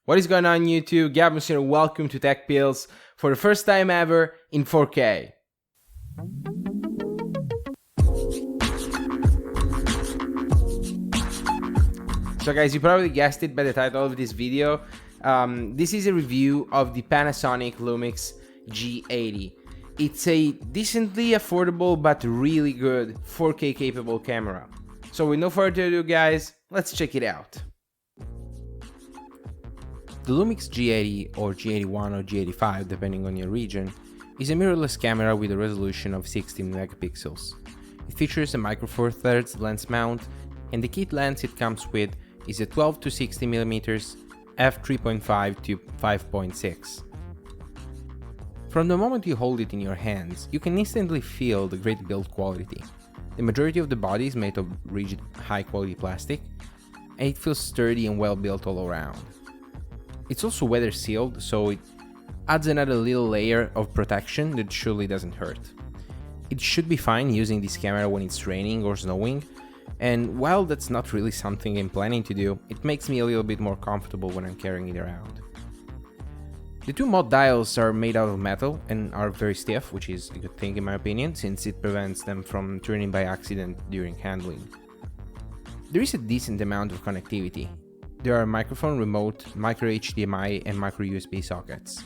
What is going on YouTube? Gabs here, welcome to Tech Pills for the first time ever in 4K. So guys, you probably guessed it by the title of this video. This is a review of the Panasonic Lumix G80. It's a decently affordable but really good 4K capable camera. So with no further ado guys, let's check it out. The Lumix G80 or G81 or G85 depending on your region is a mirrorless camera with a resolution of 16 megapixels. It features a micro four thirds lens mount and the kit lens it comes with is a 12 to 60 mm f3.5 to 5.6. From the moment you hold it in your hands, you can instantly feel the great build quality. The majority of the body is made of rigid high quality plastic and it feels sturdy and well built all around. It's also weather sealed, so it adds another little layer of protection that surely doesn't hurt. It should be fine using this camera when it's raining or snowing, and while that's not really something I'm planning to do, it makes me a little bit more comfortable when I'm carrying it around. The two mod dials are made out of metal and are very stiff, which is a good thing in my opinion, since it prevents them from turning by accident during handling. There is a decent amount of connectivity. There are microphone, remote, micro HDMI and micro USB sockets.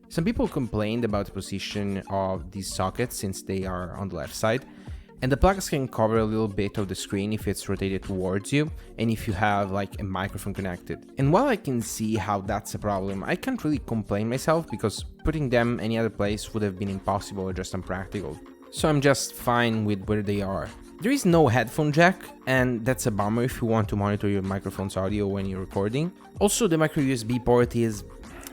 Some people complained about the position of these sockets since they are on the left side, and the plugs can cover a little bit of the screen if it's rotated towards you and if you have like a microphone connected. And while I can see how that's a problem, I can't really complain myself because putting them any other place would have been impossible or just unpractical. So I'm just fine with where they are. There is no headphone jack, and that's a bummer if you want to monitor your microphone's audio when you're recording. Also, the micro USB port is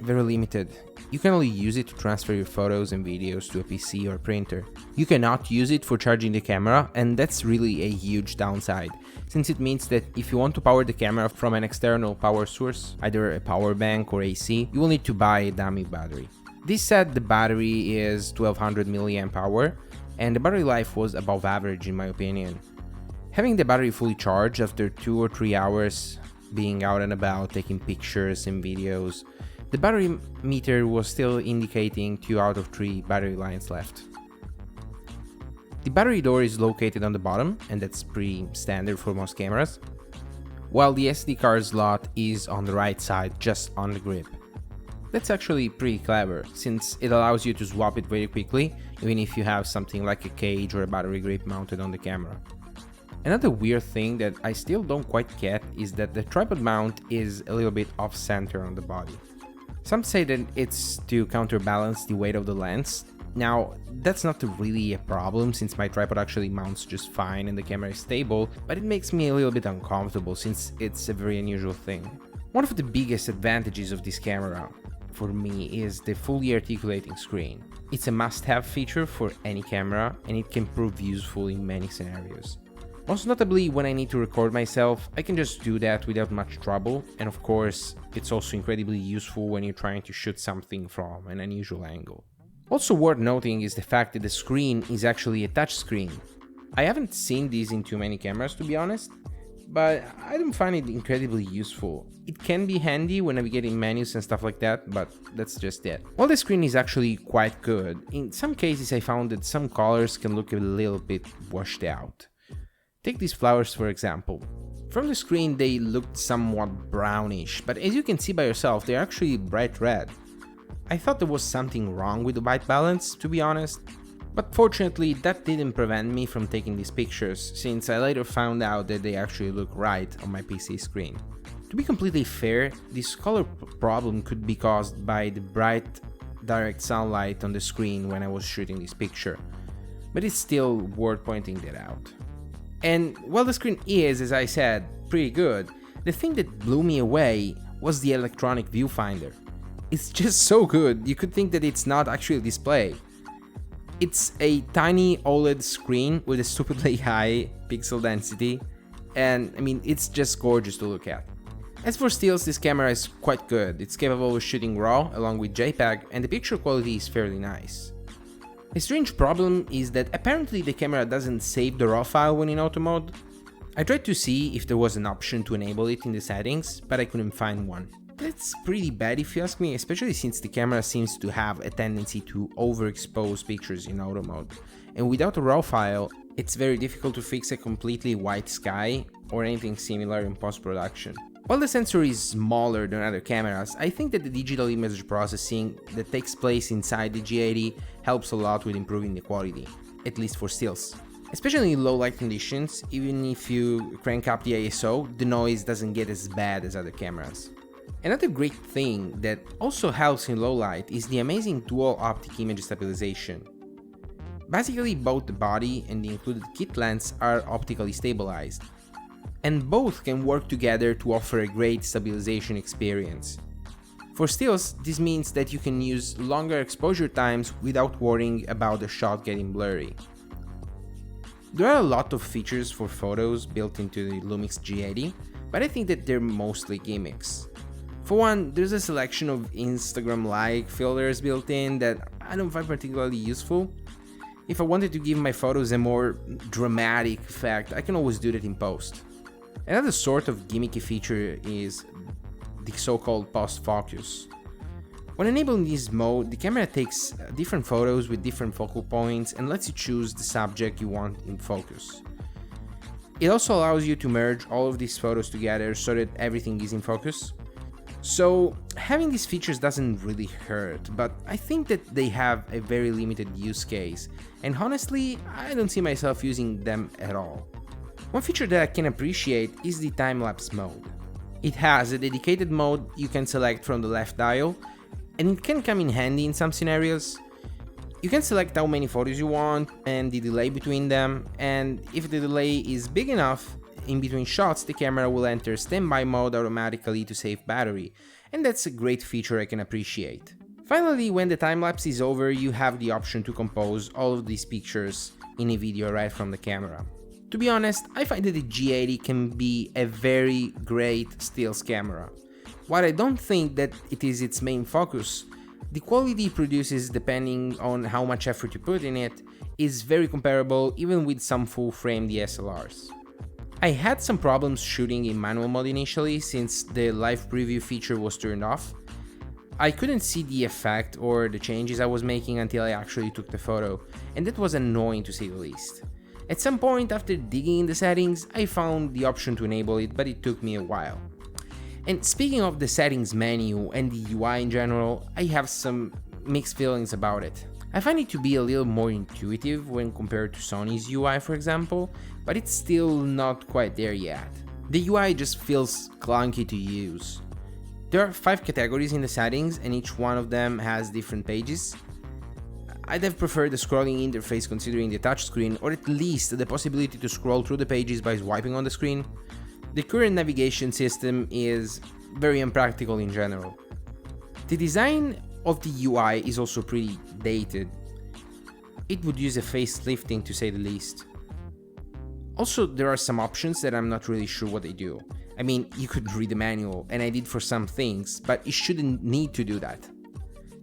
very limited. You can only use it to transfer your photos and videos to a PC or printer. You cannot use it for charging the camera, and that's really a huge downside, since it means that if you want to power the camera from an external power source, either a power bank or AC, you will need to buy a dummy battery. This said, the battery is 1200 mAh, and the battery life was above average in my opinion. Having the battery fully charged after 2 or 3 hours being out and about taking pictures and videos, the battery meter was still indicating 2 out of 3 battery lines left. The battery door is located on the bottom, and that's pretty standard for most cameras, while the SD card slot is on the right side, just on the grip. That's actually pretty clever, since it allows you to swap it very quickly, even if you have something like a cage or a battery grip mounted on the camera. Another weird thing that I still don't quite get is that the tripod mount is a little bit off-center on the body. Some say that it's to counterbalance the weight of the lens. Now, that's not really a problem since my tripod actually mounts just fine and the camera is stable, but it makes me a little bit uncomfortable since it's a very unusual thing. One of the biggest advantages of this camera for me is the fully articulating screen. It's a must-have feature for any camera and it can prove useful in many scenarios. Most notably when I need to record myself, I can just do that without much trouble, and of course it's also incredibly useful when you're trying to shoot something from an unusual angle. Also worth noting is the fact that the screen is actually a touch screen. I haven't seen these in too many cameras to be honest, but I don't find it incredibly useful. It can be handy when navigating menus and stuff like that, but that's just it. While the screen is actually quite good, in some cases I found that some colors can look a little bit washed out. Take these flowers for example. From the screen they looked somewhat brownish, but as you can see by yourself they're actually bright red. I thought there was something wrong with the white balance, to be honest. But fortunately, that didn't prevent me from taking these pictures, since I later found out that they actually look right on my PC screen. To be completely fair, this color problem could be caused by the bright, direct sunlight on the screen when I was shooting this picture, but it's still worth pointing that out. And while the screen is, as I said, pretty good, the thing that blew me away was the electronic viewfinder. It's just so good, you could think that it's not actually a display. It's a tiny OLED screen with a stupidly high pixel density, and I mean, it's just gorgeous to look at. As for stills, this camera is quite good. It's capable of shooting RAW along with JPEG, and the picture quality is fairly nice. A strange problem is that apparently the camera doesn't save the RAW file when in auto mode. I tried to see if there was an option to enable it in the settings, but I couldn't find one. That's pretty bad if you ask me, especially since the camera seems to have a tendency to overexpose pictures in auto mode. And without a RAW file, it's very difficult to fix a completely white sky or anything similar in post-production. While the sensor is smaller than other cameras, I think that the digital image processing that takes place inside the G80 helps a lot with improving the quality, at least for stills. Especially in low light conditions, even if you crank up the ISO, the noise doesn't get as bad as other cameras. Another great thing that also helps in low light is the amazing dual optic image stabilization. Basically, both the body and the included kit lens are optically stabilized, and both can work together to offer a great stabilization experience. For stills, this means that you can use longer exposure times without worrying about the shot getting blurry. There are a lot of features for photos built into the Lumix G80, but I think that they're mostly gimmicks. For one, there's a selection of Instagram-like filters built in that I don't find particularly useful. If I wanted to give my photos a more dramatic effect, I can always do that in post. Another sort of gimmicky feature is the so-called post-focus. When enabling this mode, the camera takes different photos with different focal points and lets you choose the subject you want in focus. It also allows you to merge all of these photos together so that everything is in focus. So having these features doesn't really hurt, but I think that they have a very limited use case, and honestly, I don't see myself using them at all. One feature that I can appreciate is the time-lapse mode. It has a dedicated mode you can select from the left dial, and it can come in handy in some scenarios. You can select how many photos you want and the delay between them, and if the delay is big enough, in between shots the camera will enter standby mode automatically to save battery, and that's a great feature I can appreciate. Finally, when the time-lapse is over, you have the option to compose all of these pictures in a video right from the camera. To be honest, I find that the G80 can be a very great stills camera. While I don't think that it is its main focus, the quality it produces, depending on how much effort you put in it, is very comparable even with some full-frame DSLRs. I had some problems shooting in manual mode initially since the live preview feature was turned off. I couldn't see the effect or the changes I was making until I actually took the photo, and that was annoying to say the least. At some point after digging in the settings, I found the option to enable it, but it took me a while. And speaking of the settings menu and the UI in general, I have some mixed feelings about it. I find it to be a little more intuitive when compared to Sony's UI, for example, but it's still not quite there yet. The UI just feels clunky to use. There are 5 categories in the settings and each one of them has different pages. I'd have preferred the scrolling interface considering the touchscreen, or at least the possibility to scroll through the pages by swiping on the screen. The current navigation system is very impractical in general. The design of the UI is also pretty dated. It would use a facelifting to say the least. Also, there are some options that I'm not really sure what they do. I mean, you could read the manual, and I did for some things, but you shouldn't need to do that.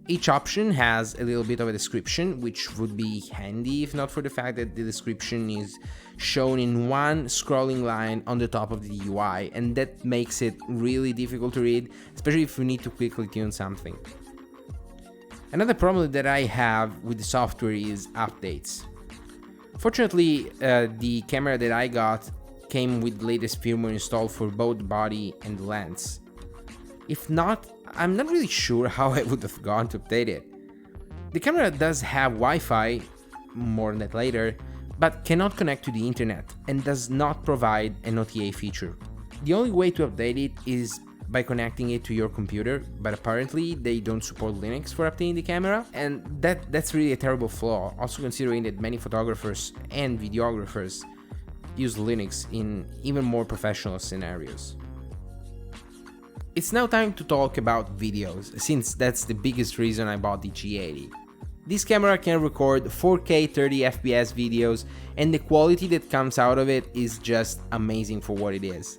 Each option has a little bit of a description, which would be handy if not for the fact that the description is shown in one scrolling line on the top of the UI, and that makes it really difficult to read, especially if you need to quickly tune something. Another problem that I have with the software is updates. Fortunately, the camera that I got came with the latest firmware installed for both the body and the lens. If not, I'm not really sure how I would have gone to update it. The camera does have Wi-Fi, more on that later, but cannot connect to the internet and does not provide an OTA feature. The only way to update it is by connecting it to your computer, but apparently they don't support Linux for updating the camera, and that's really a terrible flaw, also considering that many photographers and videographers use Linux in even more professional scenarios. It's now time to talk about videos, since that's the biggest reason I bought the G80. This camera can record 4K 30fps videos, and the quality that comes out of it is just amazing for what it is.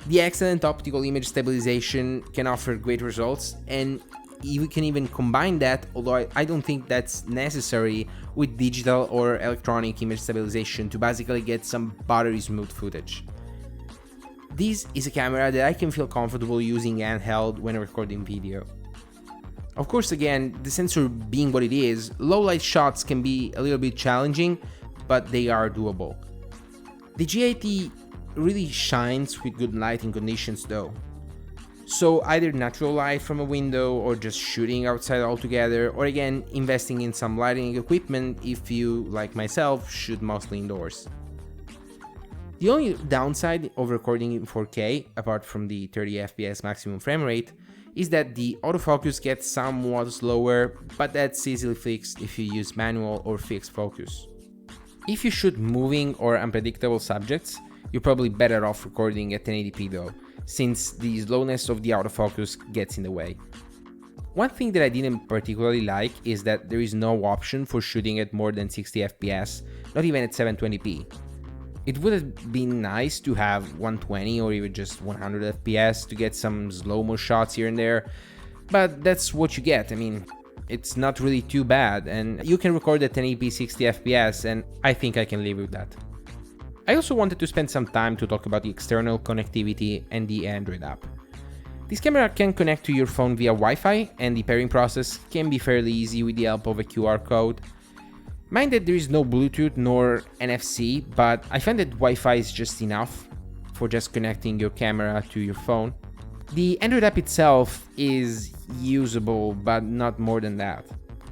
The excellent optical image stabilization can offer great results, and you can even combine that, although I don't think that's necessary, with digital or electronic image stabilization to basically get some buttery smooth footage. This is a camera that I can feel comfortable using handheld when recording video. Of course, again, the sensor being what it is, low light shots can be a little bit challenging, but they are doable. The G80 really shines with good lighting conditions though. So either natural light from a window or just shooting outside altogether, or again, investing in some lighting equipment if you, like myself, shoot mostly indoors. The only downside of recording in 4K, apart from the 30 FPS maximum frame rate, is that the autofocus gets somewhat slower, but that's easily fixed if you use manual or fixed focus. If you shoot moving or unpredictable subjects, you're probably better off recording at 1080p though, since the slowness of the autofocus gets in the way. One thing that I didn't particularly like is that there is no option for shooting at more than 60 FPS, not even at 720p. It would have been nice to have 120 or even just 100 FPS to get some slow-mo shots here and there, but that's what you get. I mean, it's not really too bad, and you can record at 1080p 60 FPS, and I think I can live with that. I also wanted to spend some time to talk about the external connectivity and the Android app. This camera can connect to your phone via Wi-Fi, and the pairing process can be fairly easy with the help of a QR code. Mind that there is no Bluetooth nor NFC, but I find that Wi-Fi is just enough for just connecting your camera to your phone. The Android app itself is usable, but not more than that.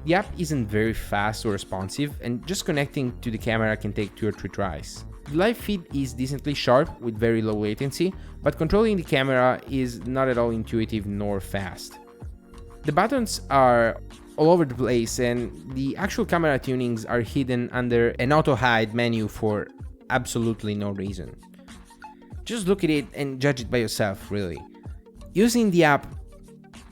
The app isn't very fast or responsive, and just connecting to the camera can take 2 or 3 tries. The live feed is decently sharp with very low latency, but controlling the camera is not at all intuitive nor fast. The buttons are all over the place, and the actual camera tunings are hidden under an auto hide menu for absolutely no reason. Just look at it and judge it by yourself, really. Using the app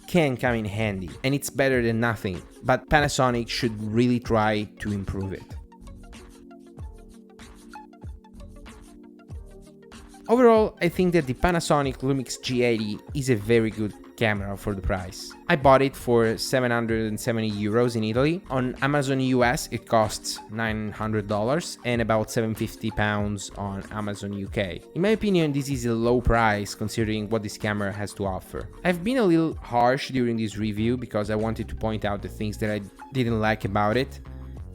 can come in handy, and it's better than nothing, but Panasonic should really try to improve it. Overall, I think that the Panasonic Lumix G80 is a very good camera for the price. I bought it for 770 euros in Italy. On Amazon US it costs $900 and about 750 pounds on Amazon UK. In my opinion, this is a low price considering what this camera has to offer. I've been a little harsh during this review because I wanted to point out the things that I didn't like about it,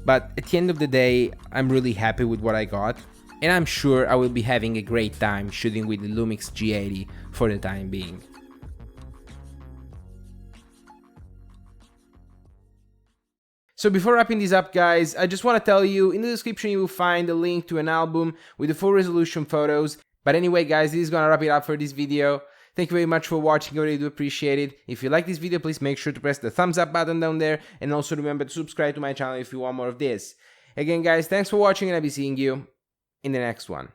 but at the end of the day, I'm really happy with what I got, and I'm sure I will be having a great time shooting with the Lumix G80 for the time being. So before wrapping this up, guys, I just want to tell you, in the description you will find a link to an album with the full resolution photos. But anyway, guys, this is gonna wrap it up for this video. Thank you very much for watching, I really do appreciate it. If you like this video, please make sure to press the thumbs up button down there, and also remember to subscribe to my channel if you want more of this. Again, guys, thanks for watching, and I'll be seeing you in the next one.